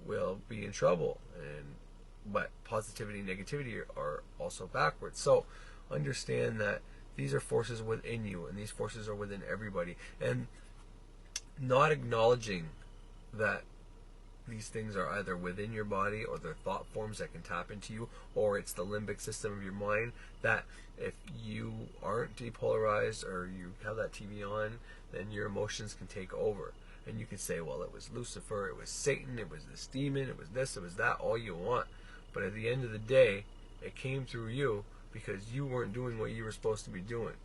will be in trouble. But positivity and negativity are also backwards. So understand that these are forces within you, and these forces are within everybody. And not acknowledging that these things are either within your body or they're thought forms that can tap into you, or it's the limbic system of your mind, that if you aren't depolarized or you have that TV on, then your emotions can take over. And you can say, well, it was Lucifer, it was Satan, it was this demon, it was this, it was that, all you want. But at the end of the day, it came through you because you weren't doing what you were supposed to be doing.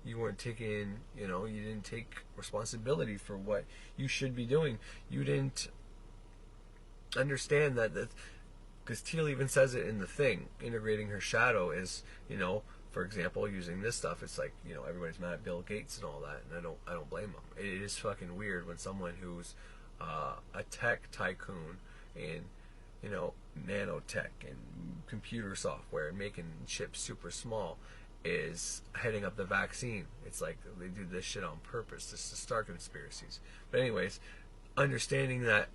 You weren't taking, you didn't take responsibility for what you should be doing. You didn't understand that, because Teal even says it in The Thing, integrating her shadow is, for example, using this stuff. It's like, everybody's mad at Bill Gates and all that, and I don't blame them. It is fucking weird when someone who's a tech tycoon in, nanotech and computer software and making chips super small is heading up the vaccine. It's like they do this shit on purpose just to start conspiracies. But anyways, understanding that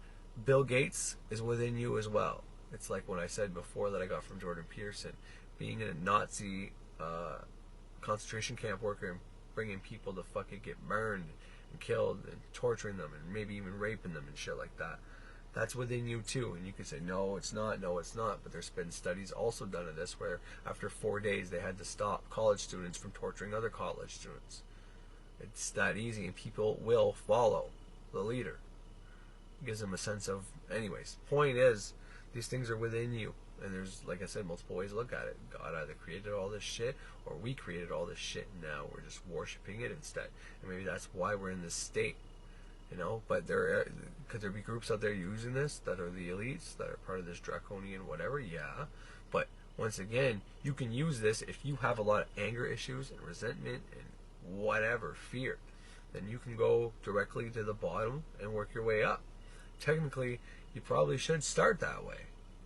Bill Gates is within you as well. It's like what I said before that I got from Jordan Peterson. Being a Nazi concentration camp worker and bringing people to fucking get burned and killed and torturing them and maybe even raping them and shit like that. That's within you too. And you can say, no, it's not, no, it's not. But there's been studies also done of this where after 4 days they had to stop college students from torturing other college students. It's that easy, and people will follow the leader. It gives them a sense of, anyways, point is, these things are within you. And there's, like I said, multiple ways to look at it. God either created all this shit, or we created all this shit, and now we're just worshiping it instead. And maybe that's why we're in this state. But could there be groups out there using this that are the elites, that are part of this draconian whatever? Yeah. But once again, you can use this if you have a lot of anger issues and resentment and whatever, fear. Then you can go directly to the bottom and work your way up. Technically, you probably should start that way.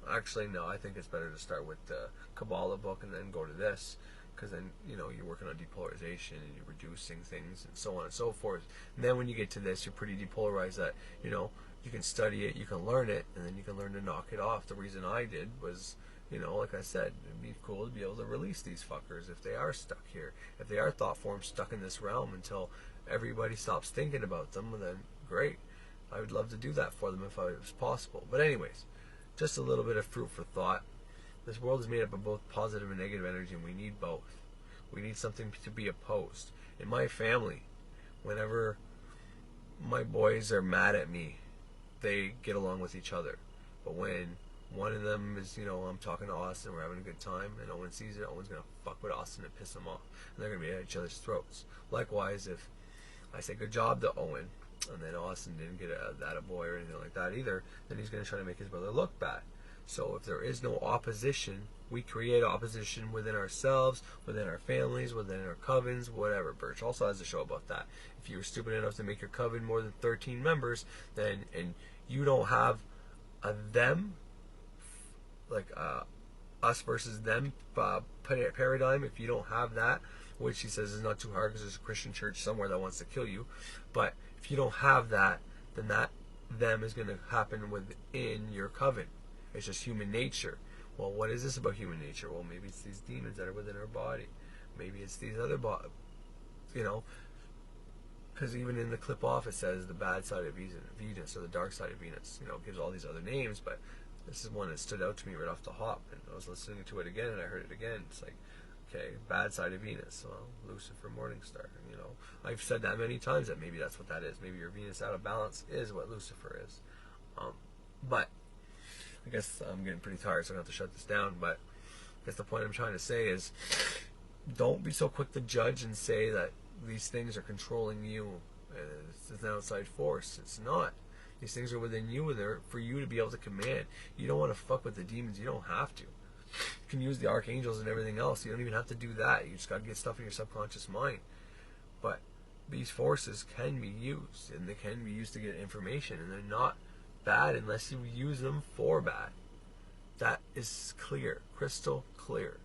Actually, no, I think it's better to start with the Kabbalah book and then go to this, because then, you're working on depolarization and you're reducing things and so on and so forth. And then when you get to this, you're pretty depolarized that, you can study it, you can learn it, and then you can learn to knock it off. The reason I did was, like I said, it'd be cool to be able to release these fuckers if they are stuck here. If they are thought forms stuck in this realm until everybody stops thinking about them, then great. I would love to do that for them if it was possible. But anyways, just a little bit of fruit for thought. This world is made up of both positive and negative energy, and we need both. We need something to be opposed. In my family, whenever my boys are mad at me, they get along with each other. But when one of them is, I'm talking to Austin, we're having a good time, and Owen sees it, Owen's going to fuck with Austin and piss him off. And they're going to be at each other's throats. Likewise, if I say good job to Owen, and then Austin didn't get that a boy or anything like that either, then he's going to try to make his brother look bad. So if there is no opposition, we create opposition within ourselves, within our families, within our covens, whatever. Birch also has a show about that. If you're stupid enough to make your coven more than 13 members, then, and you don't have a them, like us versus them paradigm, if you don't have that, which he says is not too hard because there's a Christian church somewhere that wants to kill you, but if you don't have that, then that them is going to happen within your coven. It's just human nature. Well, what is this about human nature? Well, maybe it's these demons that are within our body. Maybe it's these other because even in the clip off it says the bad side of Venus or the dark side of Venus. It gives all these other names, but this is one that stood out to me right off the hop. And I was listening to it again, and I heard it again. It's like, okay, bad side of Venus. Well, Lucifer, Morningstar. I've said that many times that maybe that's what that is. Maybe your Venus out of balance is what Lucifer is. But I guess I'm getting pretty tired, so I'm going to have to shut this down. But I guess the point I'm trying to say is, don't be so quick to judge and say that these things are controlling you. It's an outside force. It's not. These things are within you, and they're for you to be able to command. You don't want to fuck with the demons. You don't have to. You can use the archangels and everything else. You don't even have to do that. You just got to get stuff in your subconscious mind. But these forces can be used, and they can be used to get information, and they're not bad unless you use them for bad. That is clear, crystal clear.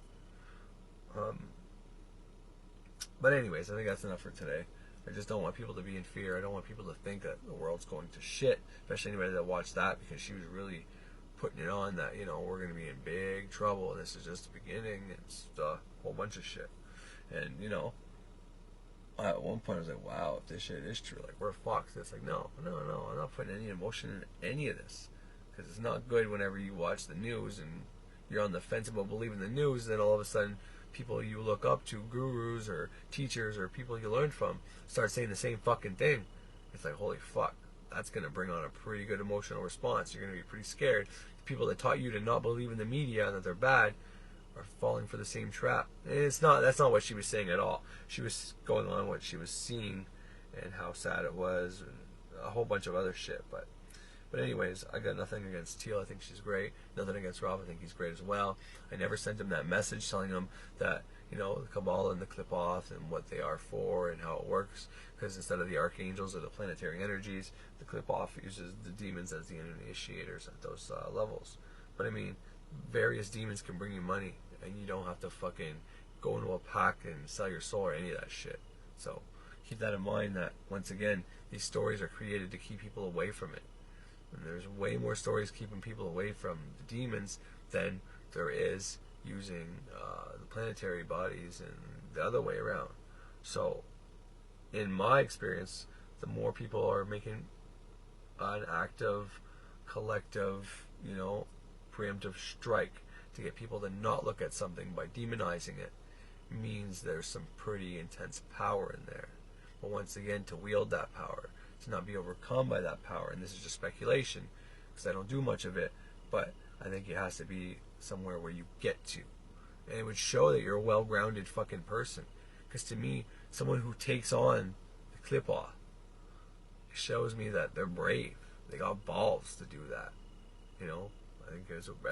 But anyways, I think that's enough for today. I just don't want people to be in fear. I don't want people to think that the world's going to shit, especially anybody that watched that, because she was really putting it on that, you know, we're going to be in big trouble. This is just the beginning. It's a whole bunch of shit. And, you know, at one point I was like, wow, if this shit is true, like, we're fucked. It's like, no, I'm not putting any emotion in any of this. Because it's not good whenever you watch the news and you're on the fence about believing the news, then all of a sudden people you look up to, gurus or teachers or people you learn from, start saying the same fucking thing. It's like, holy fuck, that's going to bring on a pretty good emotional response. You're going to be pretty scared. The people that taught you to not believe in the media and that they're bad are falling for the same trap. And that's not what she was saying at all. She was going on what she was seeing and how sad it was and a whole bunch of other shit. But anyways, I got nothing against Teal. I think she's great. Nothing against Rob. I think he's great as well. I never sent him that message telling him that, you know, the Kabbalah and the Qliphoth and what they are for and how it works. Because instead of the archangels or the planetary energies, the Qliphoth uses the demons as the initiators at those levels. But I mean, various demons can bring you money, and you don't have to fucking go into a pack and sell your soul or any of that shit. So keep that in mind, that once again, these stories are created to keep people away from it. And there's way more stories keeping people away from the demons than there is using the planetary bodies and the other way around. So, in my experience, the more people are making an active, collective, you know, preemptive strike to get people to not look at something by demonizing it, means there's some pretty intense power in there. But once again, to wield that power, to not be overcome by that power, and this is just speculation because I don't do much of it, but I think it has to be somewhere where you get to, and it would show that you're a well-grounded fucking person. Because to me, someone who takes on the Qliphoth shows me that they're brave. They got balls to do that. You know, I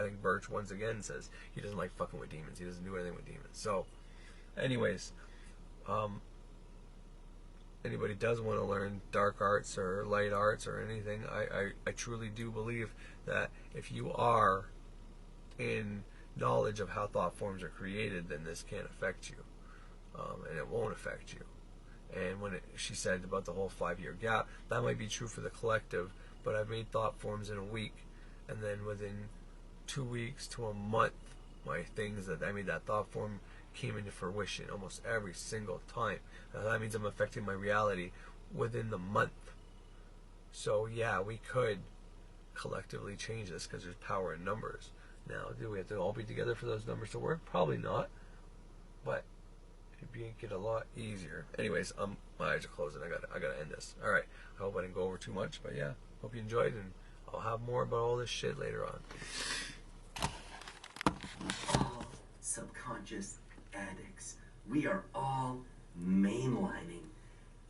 think Birch once again says he doesn't like fucking with demons. He doesn't do anything with demons. So, anyways, anybody does want to learn dark arts or light arts or anything, I truly do believe that if you are in knowledge of how thought forms are created, then this can't affect you, and it won't affect you. And when she said about the whole 5-year gap, that might be true for the collective, but I've made thought forms in a week, and then within 2 weeks to a month, my things that I made that thought form came into fruition almost every single time. That means I'm affecting my reality within the month. So yeah, we could collectively change this because there's power in numbers. Now, do we have to all be together for those numbers to work? Probably not, but it'd make it a lot easier. Anyways, my eyes are closing. I gotta end this. All right. I hope I didn't go over too much, but yeah, hope you enjoyed, and I'll have more about all this shit later on. All subconscious addicts. We are all mainlining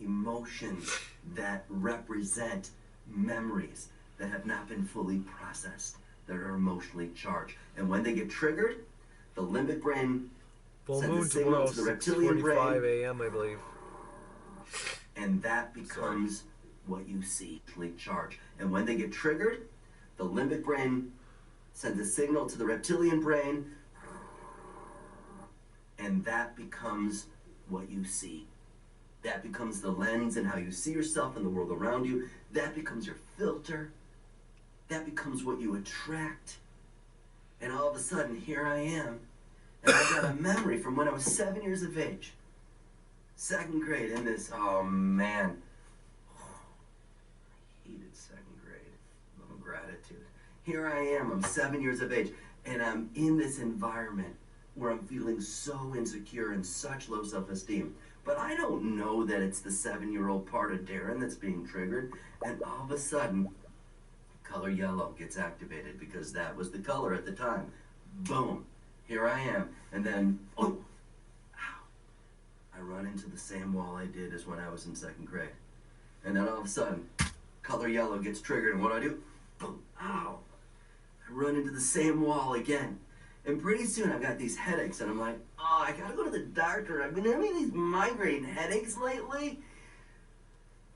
emotions that represent memories that have not been fully processed, that are emotionally charged. And when they get triggered, the limbic brain Full sends moon a signal tomorrow, to the reptilian brain, 6:45 a.m. I believe. and that becomes what you see, emotionally charged. And when they get triggered, the limbic brain sends a signal to the reptilian brain, and that becomes what you see. That becomes the lens and how you see yourself and the world around you. That becomes your filter. That becomes what you attract. And all of a sudden, here I am. And I got a memory from when I was 7 years of age. 2nd grade in this, oh man. I hated 2nd grade. Little gratitude. Here I am, I'm 7 years of age, and I'm in this environment where I'm feeling so insecure and such low self-esteem. But I don't know that it's the 7-year-old part of Darren that's being triggered. And all of a sudden, color yellow gets activated because that was the color at the time. Boom. Here I am. And then, oh, ow. I run into the same wall I did as when I was in 2nd grade. And then all of a sudden, color yellow gets triggered. And what do? Boom. Ow. I run into the same wall again. And pretty soon I've got these headaches, and I'm like, oh, I gotta go to the doctor. I've been having these migraine headaches lately.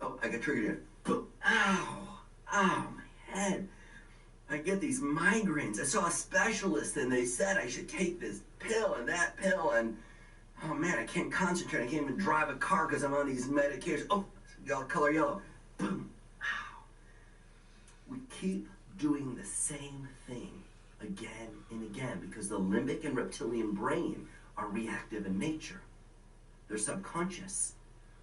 Oh, I got triggered again. Boom. Ow. Ow, my head. I get these migraines. I saw a specialist, and they said I should take this pill and that pill, and oh man, I can't concentrate. I can't even drive a car because I'm on these medications. Oh, color yellow. Boom. Ow. We keep doing the same thing again and again because the limbic and reptilian brain are reactive in nature. They're subconscious.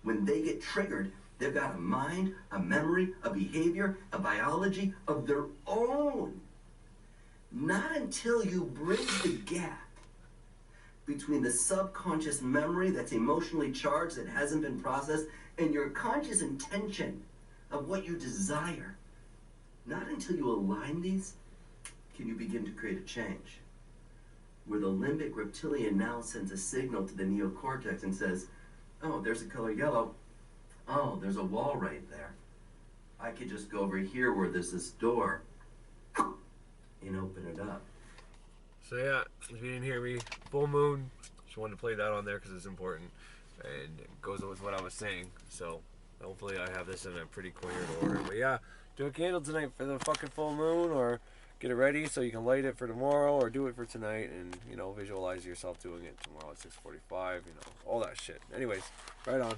When they get triggered, they've got a mind, a memory, a behavior, a biology of their own. Not until you bridge the gap between the subconscious memory that's emotionally charged, that hasn't been processed, and your conscious intention of what you desire. Not until you align these can you begin to create a change. Where the limbic reptilian now sends a signal to the neocortex and says, oh, there's the color yellow. Oh, there's a wall right there. I could just go over here where there's this door and open it up. So yeah, if you didn't hear me, full moon, just wanted to play that on there because it's important and it goes with what I was saying. So hopefully I have this in a pretty coherent order. But yeah, do a candle tonight for the fucking full moon, or get it ready so you can light it for tomorrow, or do it for tonight and, you know, visualize yourself doing it tomorrow at 6:45, you know, all that shit. Anyways, right on.